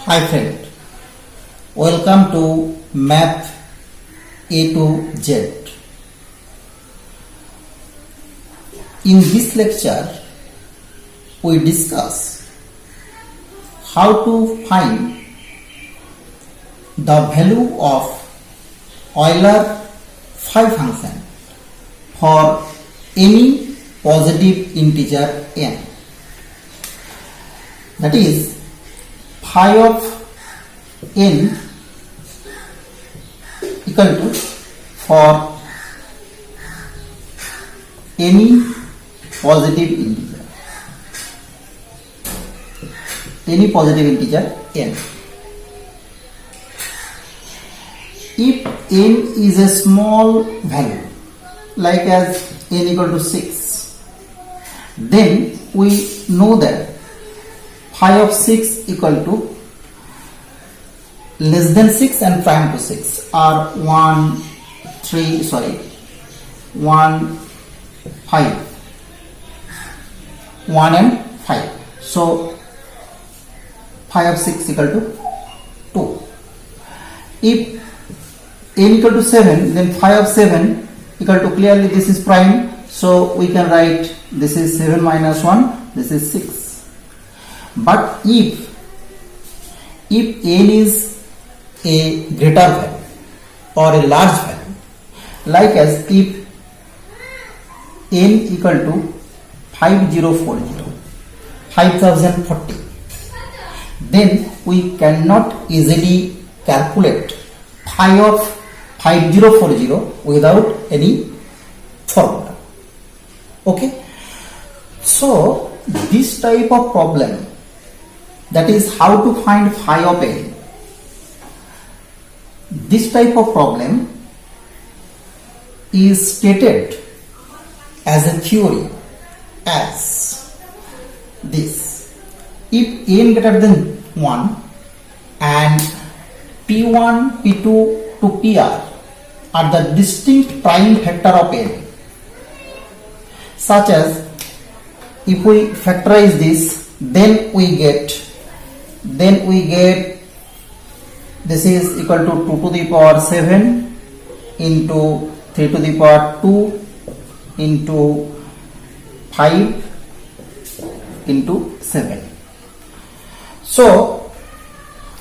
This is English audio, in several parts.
Hi friend, welcome to Math A to Z. In this lecture, we discuss how to find the value of Euler phi function for any positive integer n. That is, phi of n equal to for any positive integer n. If n is a small value like as n equal to 6, then we know that phi of 6 equal to less than 6 and prime to 6 are 1, 5, 1 and 5. So phi of 6 equal to 2. If n equal to 7, then phi of 7 equal to, clearly this is prime, so we can write this is 7 minus 1, this is 6. But if n is a greater value or a large value, like as if n equal to 5040, then we cannot easily calculate phi of 5040 without any formula. Okay, so this type of problem, that is how to find phi of n, this type of problem is stated as a theory as this: if n greater than 1 and p1, p2 to pr are the distinct prime factor of n, such as if we factorize this, then we get this is equal to 2 to the power 7 into 3 to the power 2 into 5 into 7. So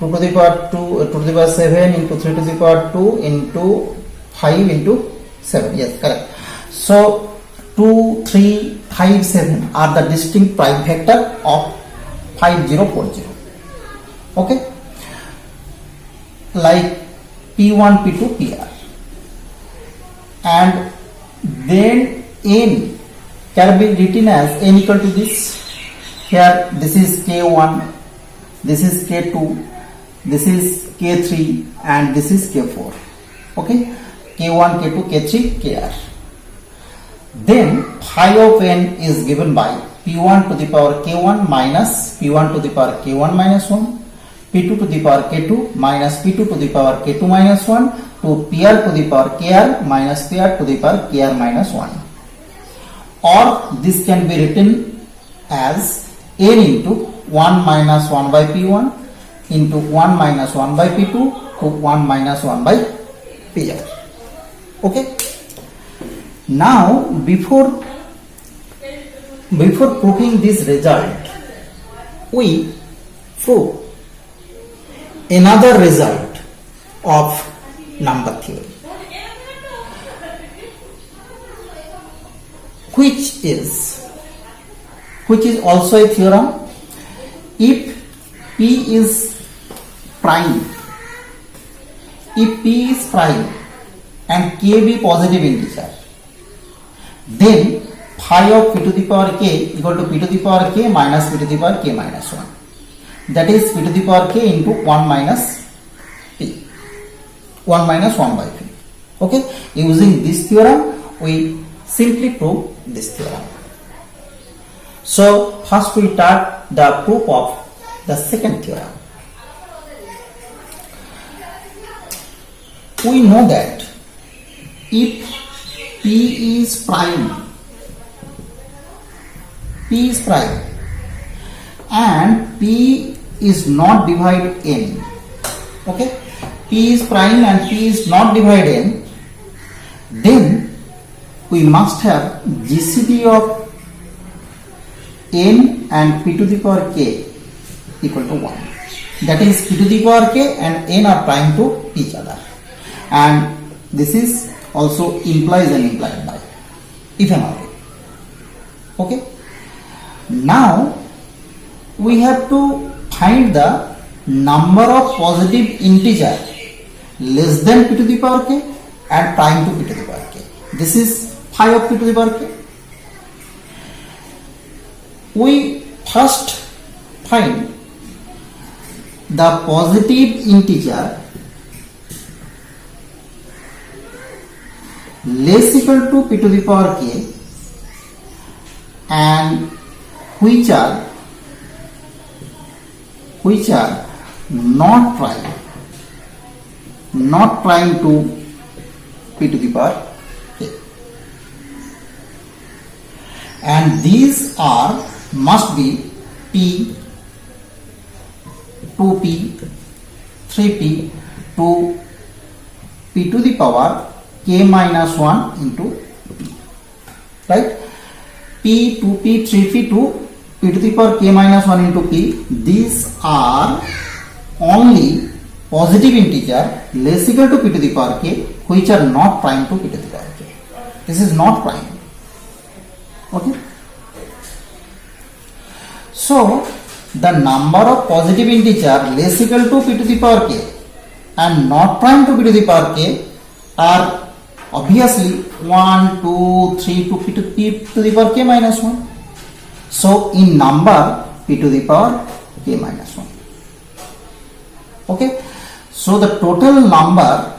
2 to the power 2 to the power 7 into 3 to the power 2 into 5 into 7. Yes, correct. So 2, 3, 5, 7 are the distinct prime factor of 5040. Okay, like p1, p2, pr, and then n can be written as n equal to this. Here this is k1, this is k2, this is k3, and this is k4. Okay, k1, k2, k3, kr. Then phi of n is given by p1 to the power k1 minus p1 to the power k1 minus 1, p2 to the power k2 minus p2 to the power k2 minus 1 to pr to the power kr minus pr to the power kr minus 1. Or this can be written as n into 1 minus 1 by p1 into 1 minus 1 by p2 to 1 minus 1 by pr. Okay. Now before proving this result, we prove another result of number theory, which is also a theorem. If p is prime and k be positive integer, then phi of p to the power k equal to p to the power k minus p to the power k minus 1. That is p to the power k into 1 minus p, 1 minus 1 by p. Okay, using this theorem we simply prove this theorem. So first we start the proof of the second theorem. We know that if p is prime and p is not divide n. Okay, p is prime and p is not divide n, then we must have GCD of n and p to the power k equal to 1. That is, p to the power k and n are prime to each other, and this is also implies and implied by, if and only. Okay, now we have to find the number of positive integer less than p to the power k and prime to p to the power k. This is phi of p to the power k. We first find the positive integer less equal to p to the power k and which are not prime to p to the power k, and these are must be p, 2p, 3p to p to the power k minus 1 into p, right? p, 2p, 3p to p to the power k minus 1 into p. These are only positive integer less equal to p to the power k which are not prime to p to the power k. This is not prime. Okay. So the number of positive integer less equal to p to the power k and not prime to p to the power k are obviously 1, 2, 3 to p to the power k minus 1. So in number p to the power k minus 1. Okay. So the total number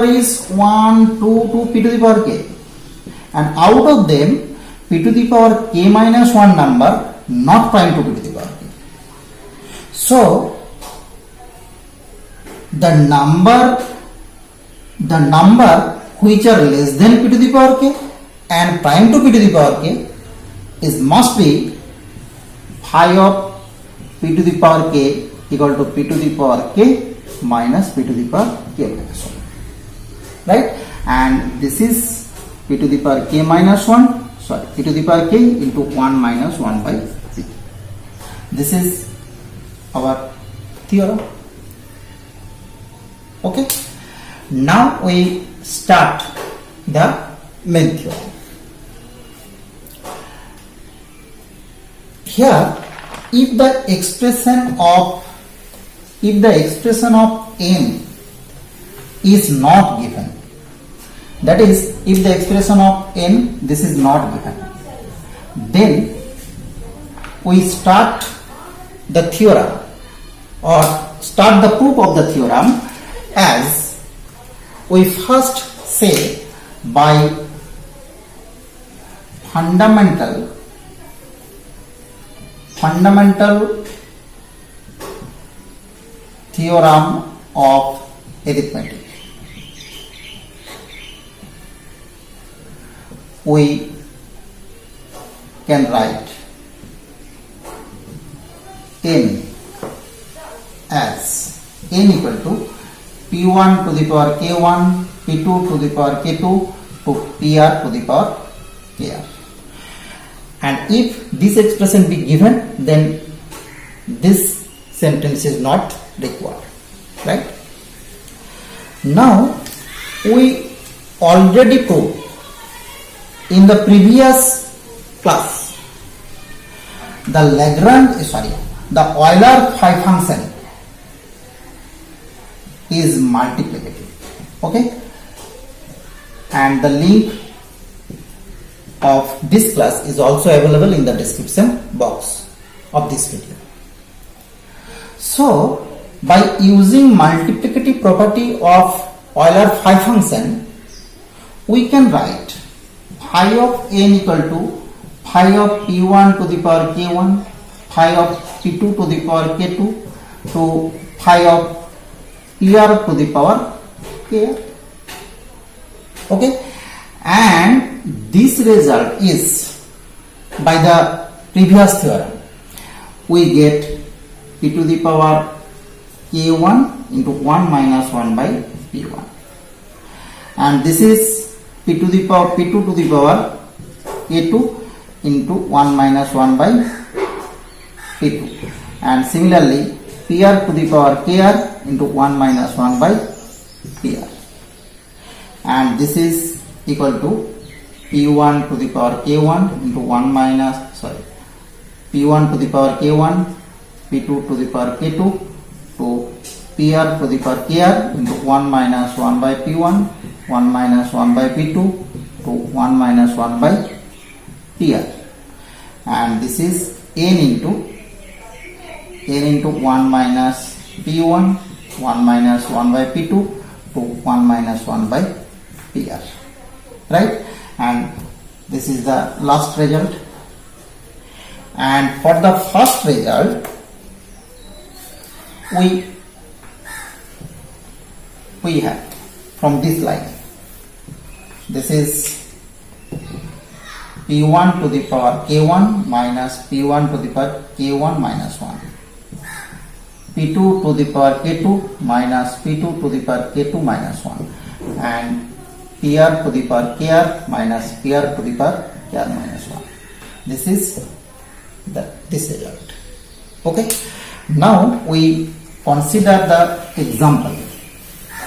is 1, 2 to p to the power k, and out of them p to the power k minus 1 number not prime to p to the power k. So the number which are less than p to the power k and prime to p to the power k is must be phi of p to the power k equal to p to the power k minus p to the power k minus 1, right? And this is p to the power k minus 1, sorry, p to the power k into 1 minus 1 by p. This is our theorem. Okay. Now we start the main theorem. Here, if the expression of n is not given, that is, if the expression of n this is not given, then we start the theorem or start the proof of the theorem as we first say by fundamental theorem of arithmetic. We can write n as n equal to p1 to the power k1, p2 to the power k2 to pr to the power kr. And if this expression be given, then this sentence is not required, right? Now we already proved in the previous class the Euler phi function is multiplicative. Okay, and the link of this class is also available in the description box of this video. So by using multiplicative property of Euler phi function, we can write phi of n equal to phi of p1 to the power k1, phi of p2 to the power k2 to phi of pr to the power kr. Okay, and this result is by the previous theorem we get p to the power k1 into 1 minus 1 by p1, and this is p2 to the power k2 into 1 minus 1 by p2, and similarly pr to the power kr into 1 minus 1 by pr, and this is equal to p1 to the power k1 into 1 minus p1 to the power k1, p2 to the power k2 to pr to the power kr into 1 minus 1 by p1, 1 minus 1 by p2 to 1 minus 1 by pr, and this is n into 1 minus p1, 1 minus 1 by p2 to 1 minus 1 by pr, right? And this is the last result. And for the first result, we have from this line, this is p1 to the power k1 minus p1 to the power k1 minus 1, p2 to the power k2 minus p2 to the power k2 minus 1, and pr to the power kr minus pr to the power kr minus 1. This is this result. Okay. Now we consider the example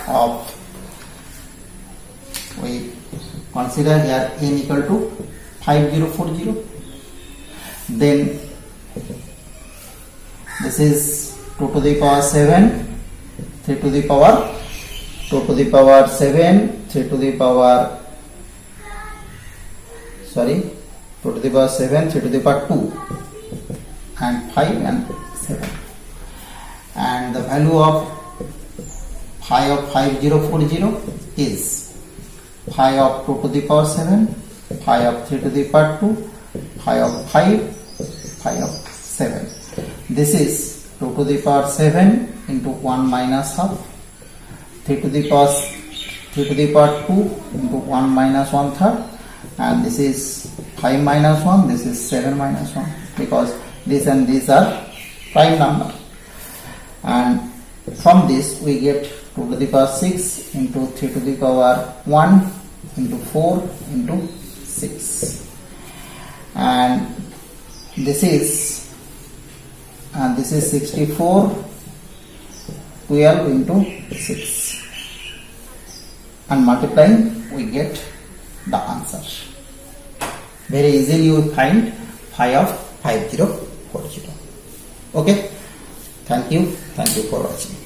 of, we consider here n equal to 5040. Then this is 2 to the power 7, 3 to the power 2 to the power 7, 3 to the power 2 to the power 7, 3 to the power 2, and 5 and 7, and the value of phi of 5040 is phi of 2 to the power 7, phi of 3 to the power 2, phi of 5, phi of 7. This is 2 to the power 7 into 1 minus half, 3 to the power 2 into 1 minus 1 third, and this is 5 minus 1, this is 7 minus 1, because this and these are prime number. And from this we get 2 to the power 6 into 3 to the power 1 into 4 into 6, and this is 64 12 into 6, and multiplying we get the answer. Very easily you find phi of 5040. Okay, thank you for watching.